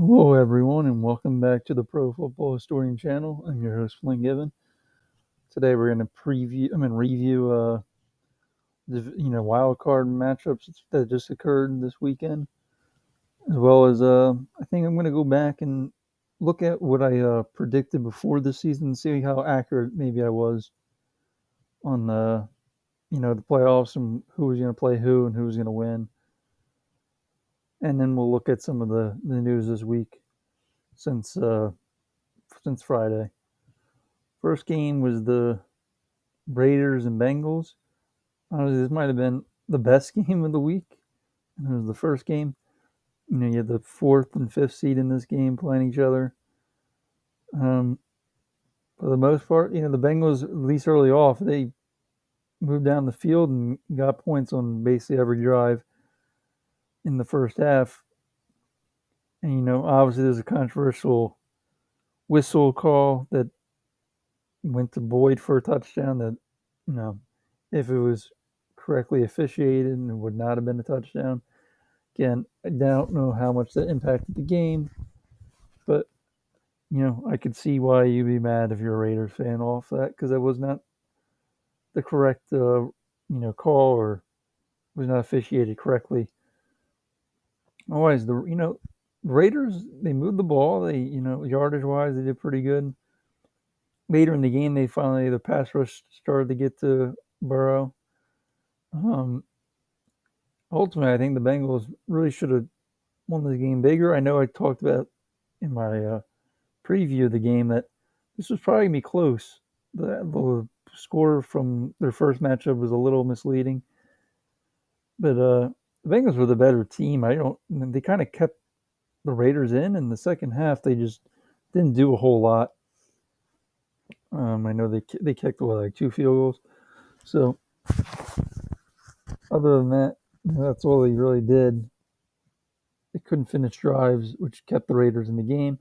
Hello, everyone, and welcome back to the Pro Football Historian channel. I'm your host, Flynn Given. Today, we're going to review, wild card matchups that just occurred this weekend, as well as I think I'm going to go back and look at what I predicted before the season, and see how accurate maybe I was on the playoffs and who was going to play who and who was going to win, and then we'll look at some of the news this week since Friday. First game was the Raiders and Bengals. Honestly, this might have been the best game of the week. It was the first game. You had the fourth and fifth seed in this game playing each other. For the most part, the Bengals, at least early off, they moved down the field and got points on basically every drive in the first half. And, obviously there's a controversial whistle call that went to Boyd for a touchdown that, if it was correctly officiated, it would not have been a touchdown. Again, I don't know how much that impacted the game, but I could see why you'd be mad if you're a Raiders fan off that, because that was not the correct call, or was not officiated correctly. Otherwise, the Raiders, they moved the ball. They yardage wise they did pretty good. Later in the game, the pass rush started to get to Burrow. Ultimately, I think the Bengals really should have won the game bigger. I know I talked about in my preview of the game that this was probably going to be close. The score from their first matchup was a little misleading, but the Bengals were the better team. They kind of kept the Raiders in the second half. They just didn't do a whole lot. I know they kicked like 2 field goals. So other than that, that's all they really did. They couldn't finish drives, which kept the Raiders in the game.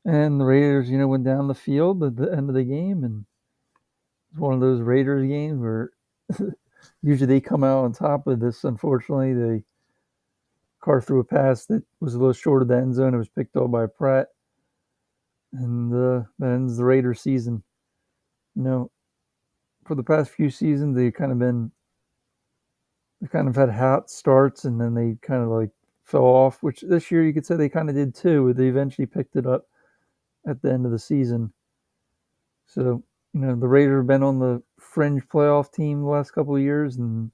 And the Raiders, went down the field at the end of the game, and it's one of those Raiders games where usually they come out on top of this. Unfortunately, they Carr threw a pass that was a little short of the end zone. It was picked off by Pratt, and that ends the Raiders season. For the past few seasons, they kind of had hot starts, and then they kind of like fell off, which this year you could say they kind of did too. They eventually picked it up at the end of the season. So, the Raiders have been on the fringe playoff team the last couple of years, and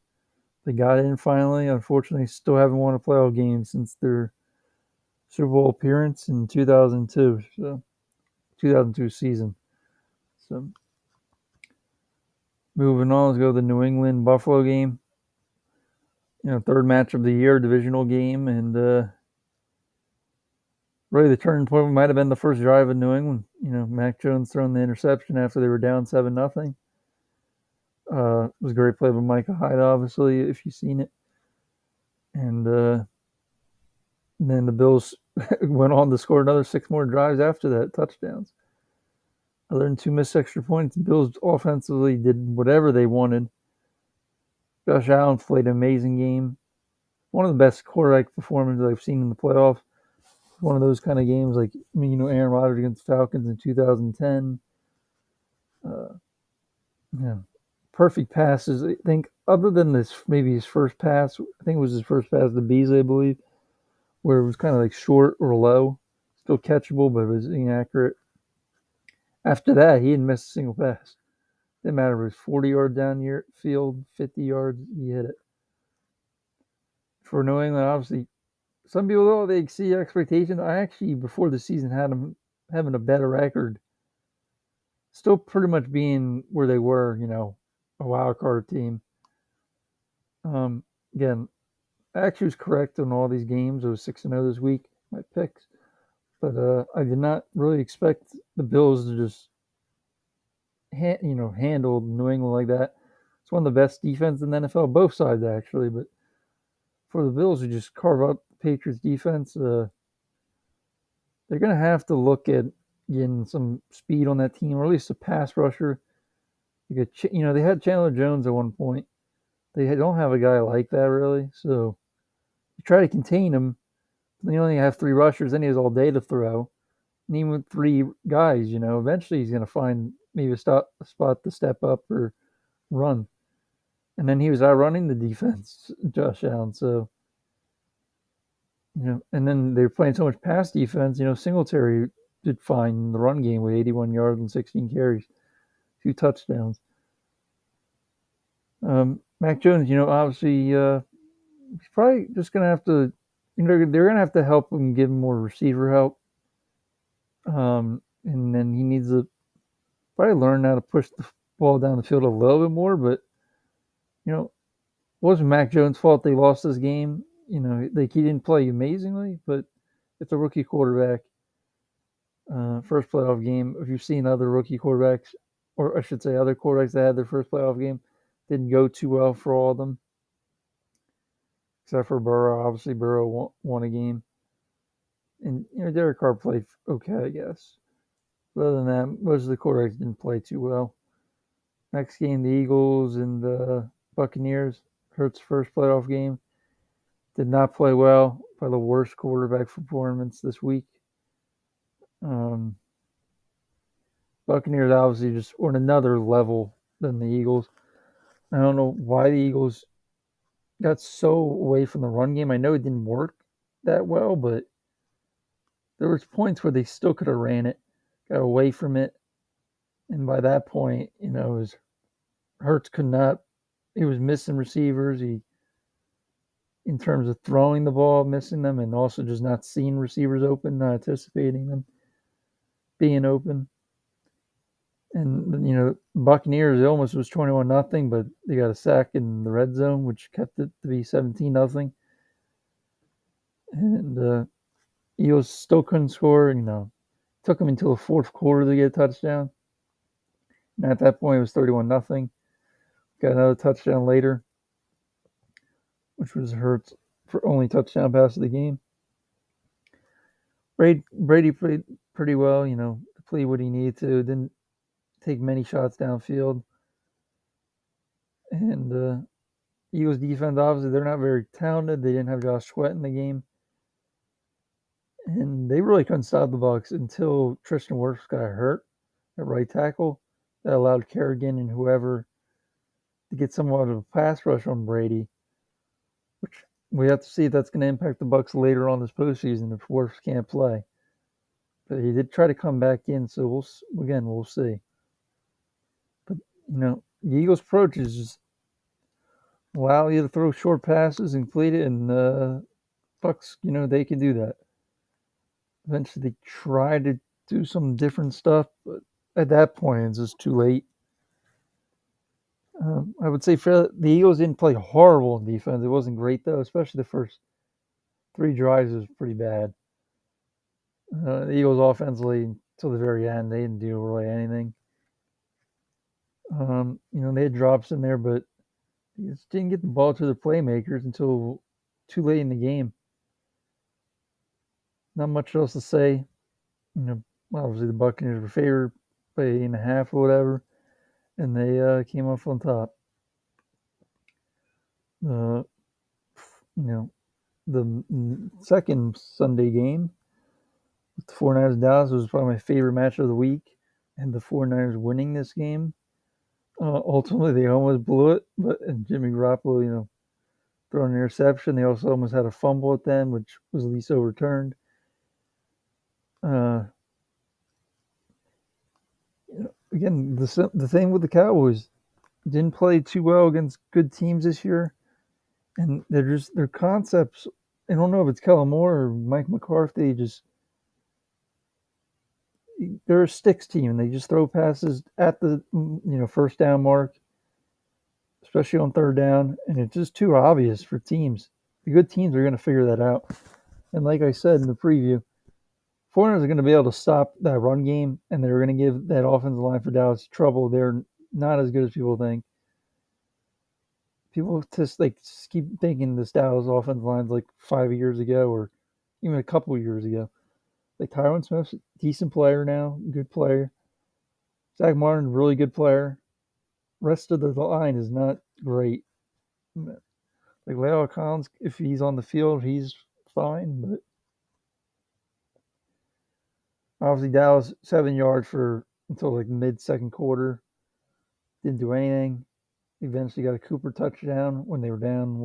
they got in finally. Unfortunately, still haven't won a playoff game since their Super Bowl appearance in 2002. So, 2002 season. So, moving on, let's go to the New England Buffalo game. Third match of the year, divisional game, and really the turning point might have been the first drive of New England. Mac Jones throwing the interception after they were down 7-0. It was a great play by Micah Hyde, obviously, if you've seen it. And then the Bills went on to score another 6 more drives after that, touchdowns. Other than 2 missed extra points, the Bills offensively did whatever they wanted. Josh Allen played an amazing game. One of the best quarterback performances I've seen in the playoffs. One of those kind of games like, Aaron Rodgers against the Falcons in 2010. Yeah, perfect passes. I think other than this, maybe his first pass, I think it was his first pass to Beasley, I believe, where it was kind of like short or low, still catchable, but it was inaccurate. After that, he didn't miss a single pass. Didn't matter if it was 40 yards down your field, 50 yards, he hit it. For New England, obviously, some people, though, they exceed expectations. I actually, before the season, had them having a better record. Still pretty much being where they were, a wild card team. Again, I actually was correct on all these games. I was 6-0 this week, my picks. But I did not really expect the Bills to just handle New England like that. It's one of the best defenses in the NFL, both sides actually. But for the Bills to just carve up the Patriots defense, they're going to have to look at getting some speed on that team, or at least a pass rusher. They had Chandler Jones at one point. They don't have a guy like that really, so you try to contain him. They only have three rushers, and he has all day to throw. And even with three guys, eventually he's going to find maybe a spot to step up or run. And then he was outrunning the defense, Josh Allen. So, and then they were playing so much pass defense. Singletary did fine in the run game with 81 yards and 16 carries, 2 touchdowns. Mac Jones, obviously, he's probably just going to have to, they're going to have to help him, give him more receiver help. And then he needs to probably learn how to push the ball down the field a little bit more. But, it wasn't Mac Jones' fault they lost this game. He didn't play amazingly, but it's a rookie quarterback. First playoff game. If you've seen other rookie quarterbacks, or I should say other quarterbacks that had their first playoff game, didn't go too well for all of them. Except for Burrow. Obviously, Burrow won a game. And, Derek Carr played okay, I guess. But other than that, most of the quarterbacks didn't play too well. Next game, the Eagles and the Buccaneers. Hurts' first playoff game. Did not play well. Probably the worst quarterback performance this week. Buccaneers obviously just on another level than the Eagles. I don't know why the Eagles got so away from the run game. I know it didn't work that well, but there was points where they still could have ran it, got away from it, and by that point, it was Hurts could not. He was missing receivers. In terms of throwing the ball, missing them, and also just not seeing receivers open, not anticipating them being open. And Buccaneers, it almost was 21-0, but they got a sack in the red zone, which kept it to be 17-0. And Eagles still couldn't score. Took them until the fourth quarter to get a touchdown. And at that point, it was 31-0. Got another touchdown later, which was Hurts' for only touchdown pass of the game. Brady played pretty well. Played what he needed to. Didn't take many shots downfield. And Eagles defense, obviously, they're not very talented. They didn't have Josh Sweat in the game. And they really couldn't stop the Bucs until Tristan Wirfs got hurt at right tackle. That allowed Kerrigan and whoever to get somewhat of a pass rush on Brady, which we have to see if that's going to impact the Bucs later on this postseason if Wirfs can't play. But he did try to come back in, so we'll see. But the Eagles' approach is just allow you to throw short passes and complete it, and Bucs, they can do that. Eventually, they try to do some different stuff, but at that point, it's just too late. I would say the Eagles didn't play horrible in defense. It wasn't great, though, especially the first 3 drives was pretty bad. The Eagles offensively, until the very end, they didn't do really anything. They had drops in there, but they just didn't get the ball to the playmakers until too late in the game. Not much else to say. Obviously the Buccaneers were favored by 8.5 or whatever, and they came off on top. The second Sunday game, the 49ers Dallas, was probably my favorite match of the week, and the 49ers winning this game. Ultimately, they almost blew it, but Jimmy Garoppolo, throwing an interception. They also almost had a fumble at them, which was at least overturned. Again, the thing with the Cowboys, didn't play too well against good teams this year, and their concepts. I don't know if it's Kellen Moore or Mike McCarthy. They're a sticks team, and they just throw passes at the first down mark, especially on third down, and it's just too obvious for teams. The good teams are going to figure that out. And like I said in the preview, 49ers are going to be able to stop that run game, and they're going to give that offensive line for Dallas trouble. They're not as good as people think. People just keep thinking this Dallas offensive line's like 5 years ago or even a couple years ago. Like Tyron Smith's a decent player now, good player. Zach Martin, really good player. Rest of the line is not great. Like Leo Collins, if he's on the field, he's fine, but Obviously, Dallas 7 yards for until like mid second quarter. Didn't do anything. Eventually got a Cooper touchdown when they were down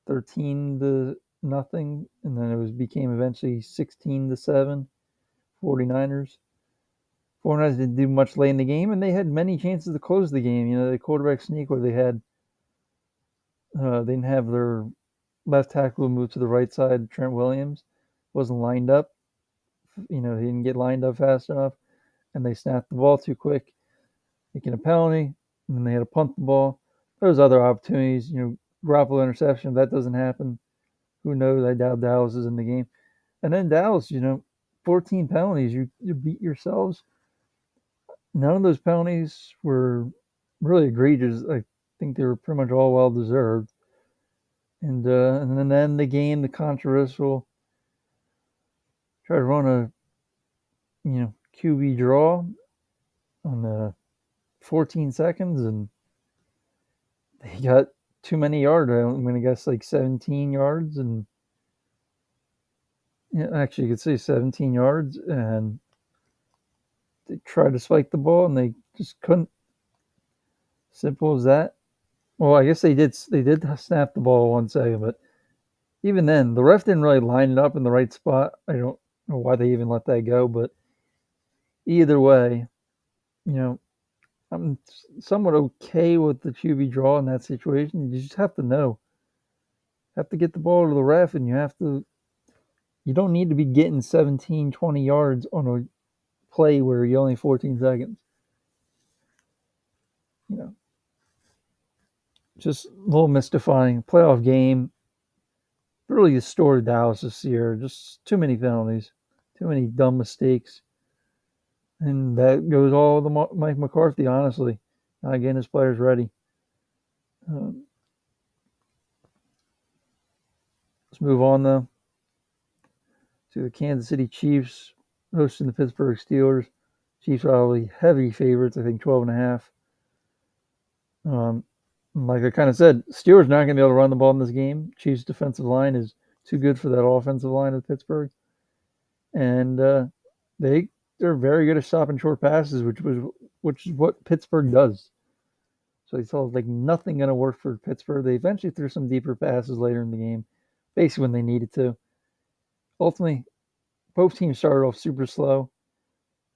13-0, and then it became eventually 16-7. 49ers. 49ers didn't do much late in the game, and they had many chances to close the game. The quarterback sneak where they didn't have their left tackle move to the right side. Trent Williams wasn't lined up. He didn't get lined up fast enough, and they snapped the ball too quick, making a penalty. And then they had to punt the ball. There was other opportunities. Garoppolo interception. If that doesn't happen, who knows? I doubt Dallas is in the game. And then Dallas, 14 penalties. You beat yourselves. None of those penalties were really egregious. I think they were pretty much all well deserved. And then the game, the controversial, try to run a QB draw on the 14 seconds, and they got too many yards. I'm going to guess like 17 yards, and actually, you could say 17 yards, and they tried to spike the ball, and they just couldn't. Simple as that. Well, I guess they did. They did snap the ball 1 second, but even then, the ref didn't really line it up in the right spot. I don't know why they even let that go, but either way, you know, I'm somewhat okay with the QB draw in that situation. You just have to know, have to get the ball to the ref, and you don't need to be getting 17, 20 yards on a play where you only 14 seconds. You know, just a little mystifying. Playoff game, really the story of Dallas this year. Just too many penalties, too many dumb mistakes. And that goes all to Mike McCarthy, honestly. Not getting his players ready. Um, let's move on, though, to the Kansas City Chiefs hosting the Pittsburgh Steelers. Chiefs are probably heavy favorites, I think 12.5. Like I kind of said, Steelers not going to be able to run the ball in this game. Chiefs' defensive line is too good for that offensive line of Pittsburgh. And they're very good at stopping short passes, which is what Pittsburgh does. So they saw like nothing going to work for Pittsburgh. They eventually threw some deeper passes later in the game, basically when they needed to. Ultimately, both teams started off super slow.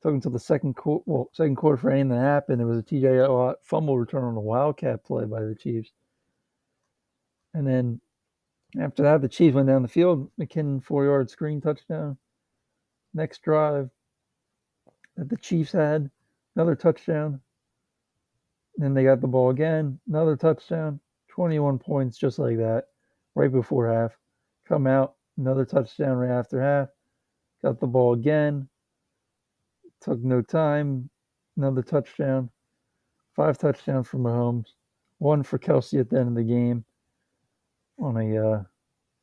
Took until the second quarter for anything to happen. It was a TJ Watt fumble return on a Wildcat play by the Chiefs. And then after that, the Chiefs went down the field. McKinnon 4-yard screen touchdown. Next drive that the Chiefs had, another touchdown. Then they got the ball again, another touchdown, 21 points just like that, right before half. Come out, another touchdown right after half. Got the ball again, took no time, another touchdown. 5 touchdowns for Mahomes, 1 for Kelsey at the end of the game on a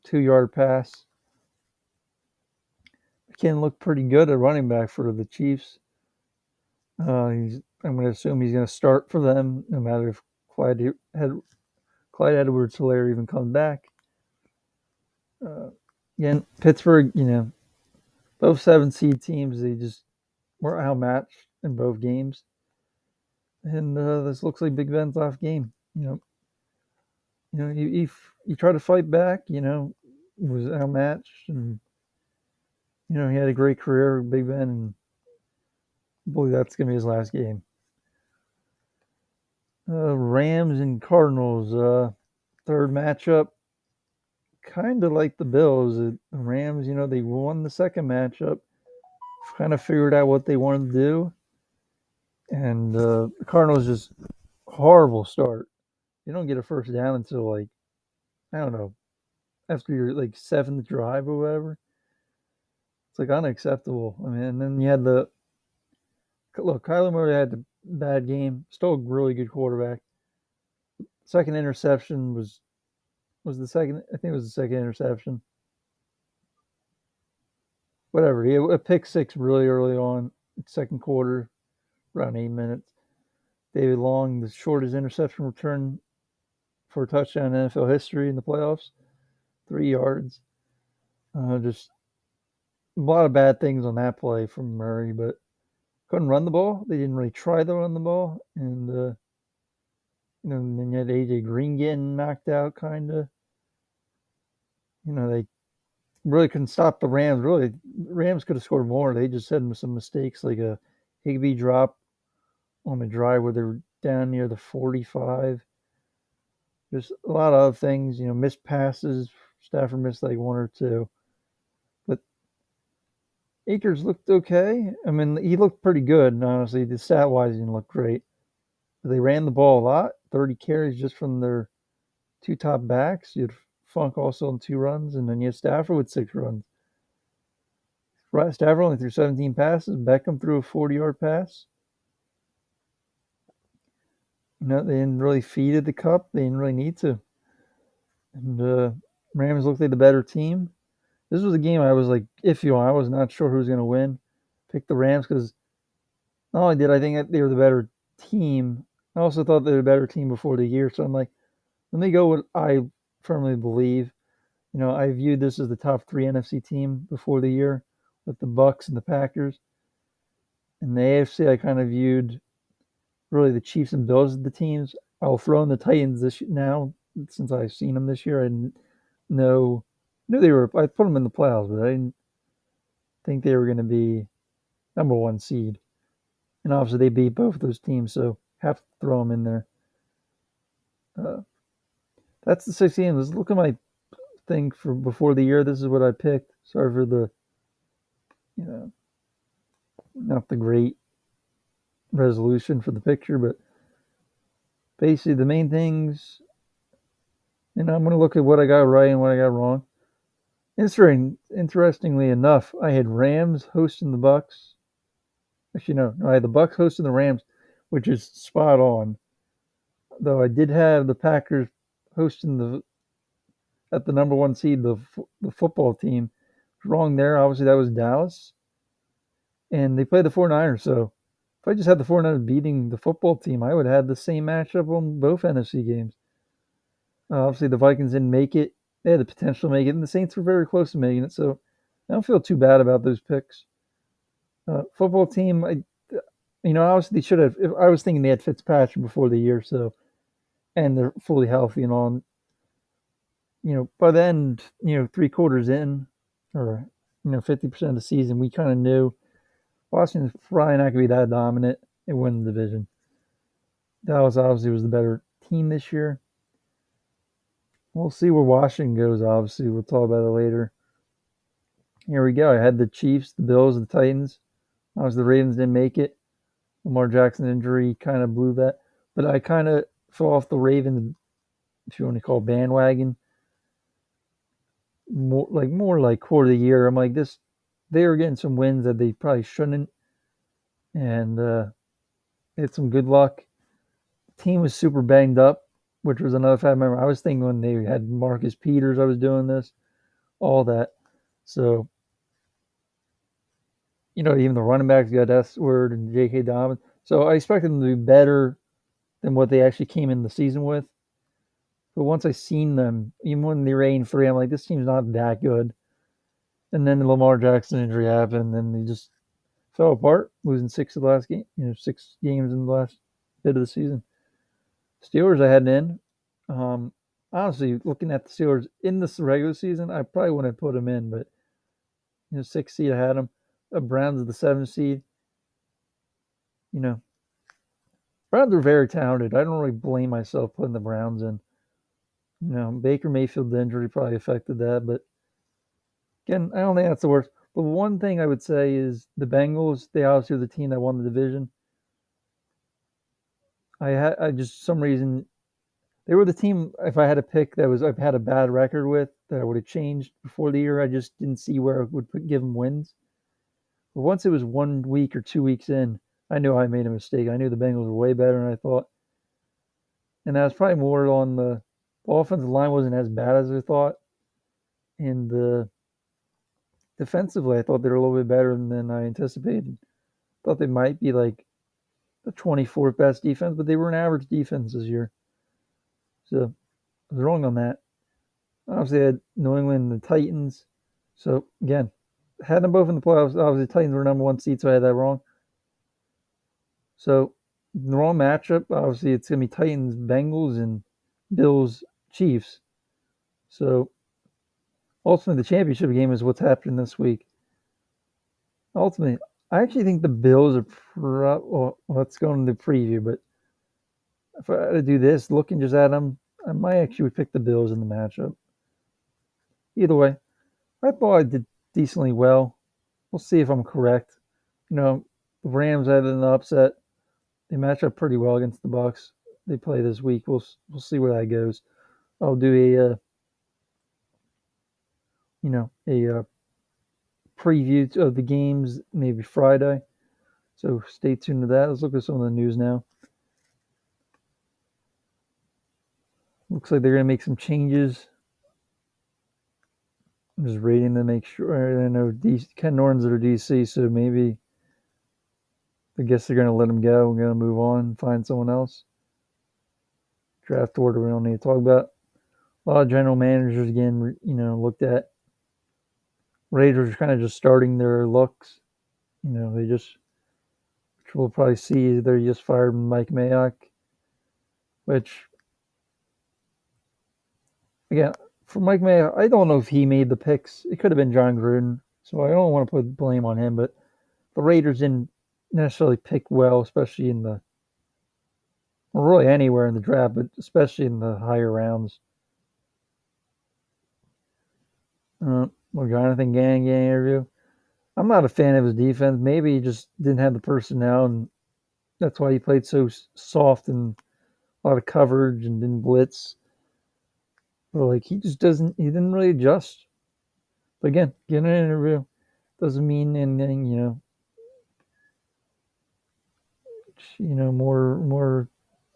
2-yard pass. McKinnon looked pretty good at running back for the Chiefs. I'm going to assume he's going to start for them, no matter if Clyde Edwards-Helaire even comes back. Again, Pittsburgh, both 7 seed teams, they just were outmatched in both games. And this looks like Big Ben's last game. You try to fight back, was outmatched, and he had a great career, Big Ben, and I believe that's going to be his last game. Rams and Cardinals, third matchup. Kind of like the Bills. The Rams, they won the second matchup, kind of figured out what they wanted to do. And the Cardinals just horrible start. You don't get a first down until I don't know, after your 7th drive or whatever. It's unacceptable. I mean, and then you had Kyler Murray had the bad game, still a really good quarterback. Second interception was the second. I think it was the second interception. Whatever. He had a pick 6 really early on, second quarter, around 8 minutes. David Long, the shortest interception return for a touchdown in NFL history in the playoffs, 3 yards. Just a lot of bad things on that play from Murray, but couldn't run the ball. They didn't really try to run the ball, and and then you had AJ Green getting knocked out, kind of. They really couldn't stop the Rams. Really, Rams could have scored more. They just had some mistakes, like a Higbee drop on the drive where they were down near the 45. There's a lot of other things, missed passes. Stafford missed like one or two, but Akers looked okay. I mean, he looked pretty good, and honestly. The stat wise, he didn't look great. But they ran the ball a lot, 30 carries just from their two top backs. You had Funk also on 2 runs, and then you had Stafford with 6 runs. Stafford only threw 17 passes. Beckham threw a 40-yard pass. They didn't really feed it the cup. They didn't really need to. And Rams looked like the better team. This was a game I was like iffy on. I was not sure who was going to win. Picked the Rams because not only did I think that they were the better team, I also thought they were the better team before the year. So I'm like, let me go what I firmly believe. I viewed this as the top 3 NFC team before the year with the Bucks and the Packers. And the AFC, I kind of viewed really the Chiefs and Bills as the teams. I'll throw in the Titans this now since I've seen them this year. I didn't know knew they were. I put them in the playoffs, but I didn't think they were going to be number 1 seed. And obviously, they beat both of those teams, so have to throw them in there. Uh, that's the 6 games. Look at my thing for before the year. This is what I picked. Sorry for the, you know, not the great resolution for the picture, but basically the main things. I'm going to look at what I got right and what I got wrong. Interestingly enough, I had Rams hosting the Bucks. Actually, no, I had the Bucks hosting the Rams, which is spot on. Though I did have the Packers hosting at the number 1 seed, the football team. Wrong there. Obviously, that was Dallas, and they played the 49ers. So if I just had the 49ers beating the football team, I would have had the same matchup on both NFC games. Obviously, the Vikings didn't make it. They had the potential to make it, and the Saints were very close to making it. So I don't feel too bad about those picks. Football team, obviously they should have. I was thinking they had Fitzpatrick before the year, so and they're fully healthy and all. By the end, 3 quarters in, or 50% of the season, we kind of knew Washington's probably not going to be that dominant and win the division. Dallas obviously was the better team this year. We'll see where Washington goes. Obviously, we'll talk about it later. Here we go. I had the Chiefs, the Bills, the Titans. Obviously, the Ravens didn't make it. Lamar Jackson injury kind of blew that. But I kind of fell off the Ravens, if you want to call it bandwagon, more like quarter of the year. I'm like, they were getting some wins that they probably shouldn't. And they had some good luck. The team was super banged up, which was another fact. I remember I was thinking when they had Marcus Peters, I was doing this, all that. So, even the running backs got S word and J.K. Dobbins. So I expected them to be better than what they actually came in the season with. But once I seen them, even when they were 8-3, I'm like, this team's not that good. And then the Lamar Jackson injury happened, and they just fell apart, losing 6 of the last game. 6 games in the last bit of the season. Steelers I had in. Honestly, looking at the Steelers in this regular season, I probably wouldn't have put them in, but 6th seed I had them. The Browns are the 7th seed. Browns are very talented. I don't really blame myself putting the Browns in. Baker Mayfield's injury probably affected that, but again, I don't think that's the worst. But one thing I would say is the Bengals. They obviously are the team that won the division. I just some reason they were the team. If I had a pick I've had a bad record with that I would have changed before the year. I just didn't see where it would give them wins. But once it was 1 week or 2 weeks in, I knew I made a mistake. I knew the Bengals were way better than I thought, and that was probably more on the offensive line wasn't as bad as I thought, and defensively I thought they were a little bit better than I anticipated. Thought they might be like the 24th best defense, but they were an average defense this year. So I was wrong on that. Obviously, I had New England and the Titans. So again, had them both in the playoffs. Obviously, Titans were number one seed, so I had that wrong. So the wrong matchup. Obviously, it's gonna be Titans, Bengals, and Bills, Chiefs. So ultimately, the championship game is what's happening this week. Ultimately, I actually think the Bills are. Well, let's go into the preview. But if I had to do this, looking just at them, I might actually pick the Bills in the matchup. Either way, I thought I did decently well. We'll see if I'm correct. You know, the Rams had an upset. They match up pretty well against the Bucks. They play this week. We'll see where that goes. I'll do a preview of the games maybe Friday. So stay tuned to that. Let's look at some of the news now. Looks like they're going to make some changes. I'm just reading to make sure. I know Ken Norton's at DC, so maybe I guess they're going to let him go. We're going to move on and find someone else. Draft order we don't need to talk about. A lot of general managers again, looked at. Raiders are kind of just starting their looks. They just, which we'll probably see, they just fired Mike Mayock, which, again, for Mike Mayock, I don't know if he made the picks. It could have been John Gruden, so I don't want to put blame on him, but the Raiders didn't necessarily pick well, especially really anywhere in the draft, but especially in the higher rounds. Well, Jonathan Gang interview. I'm not a fan of his defense. Maybe he just didn't have the personnel, and that's why he played so soft and a lot of coverage and didn't blitz. But like he just doesn't. He didn't really adjust. But again, getting an interview doesn't mean anything. More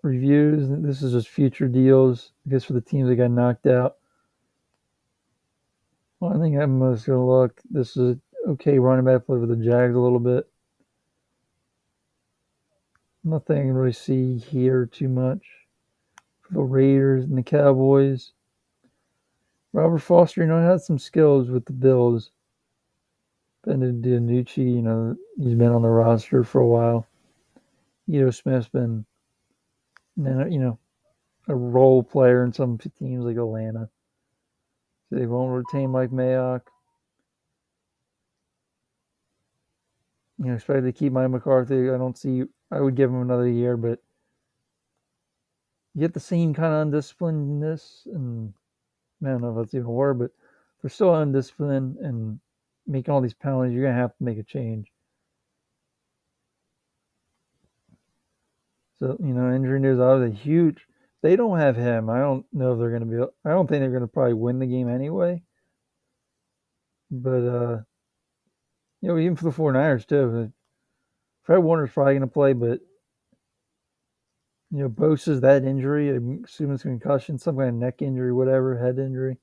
reviews. This is just future deals. I guess for the teams that got knocked out. Well, I think I'm just gonna look. This is okay running back play for the Jags a little bit. Nothing I can really see here too much. For the Raiders and the Cowboys. Robert Foster, had some skills with the Bills. Ben DiNucci, he's been on the roster for a while. Smith's been, a role player in some teams like Atlanta. So they won't retain Mike Mayock. Expect to keep Mike McCarthy. I would give him another year, but you get the same kind of undisciplinedness, and I don't know if that's even a word, but if they're still undisciplined and making all these penalties, you're going to have to make a change. So, injury news obviously huge. They don't have him. I don't know if they're going to be. I don't think they're going to probably win the game anyway. But even for the 49ers too. Fred Warner's probably going to play, but Bosa's that injury. I'm assuming it's concussion, some kind of neck injury, whatever, head injury.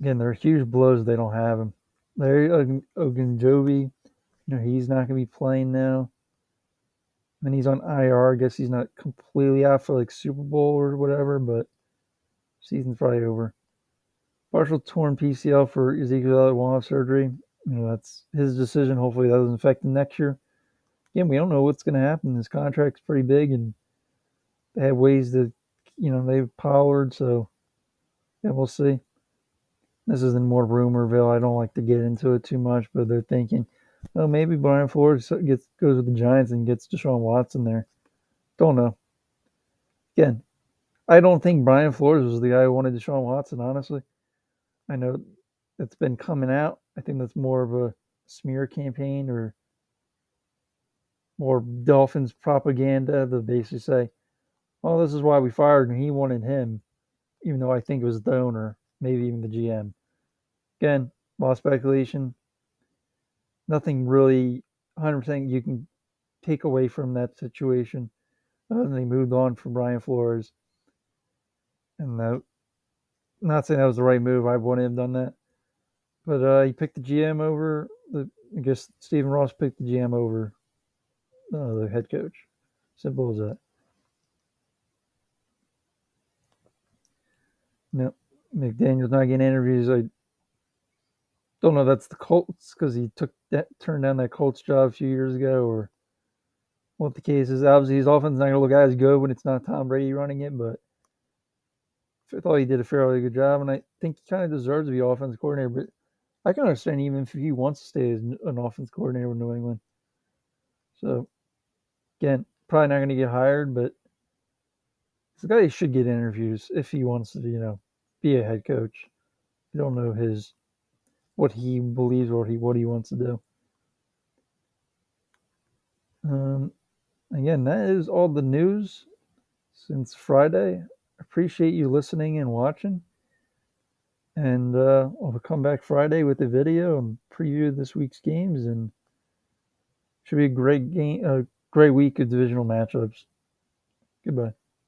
Again, they're huge blows. They don't have him. Larry Ogunjobi, he's not going to be playing now. And he's on IR. I guess he's not completely out for like Super Bowl or whatever, but season's probably over. Partial torn PCL for Ezekiel Elliott will have surgery. That's his decision. Hopefully that doesn't affect him next year. Again, we don't know what's going to happen. His contract's pretty big, and they have ways to, they've powered. So, yeah, we'll see. This isn't more rumorville. I don't like to get into it too much, but they're thinking, oh, maybe Brian Flores goes with the Giants and gets Deshaun Watson there. Don't know. Again, I don't think Brian Flores was the guy who wanted Deshaun Watson, honestly. I know it's been coming out. I think that's more of a smear campaign or more Dolphins propaganda to basically say, "Oh, this is why we fired him. He wanted him," even though I think it was the owner, maybe even the GM. Again, a lot of speculation. Nothing really 100% you can take away from that situation. They moved on from Brian Flores, and not saying that was the right move. I wouldn't have done that, but he picked the GM over. I guess Stephen Ross picked the GM over the head coach. Simple as that. No, McDaniel's not getting interviews. Don't know if that's the Colts because he turned down that Colts job a few years ago, or what the case is. Obviously, his offense is not going to look as good when it's not Tom Brady running it, but I thought he did a fairly good job, and I think he kind of deserves to be offensive coordinator. But I can understand even if he wants to stay as an offense coordinator with New England. So again, probably not going to get hired, but this guy should get interviews if he wants to, be a head coach. You don't know his what he believes or what he wants to do. Um, Again, that is all the news since Friday. Appreciate you listening and watching. And I'll come back Friday with a video and preview this week's games, and should be a great week of divisional matchups. Goodbye.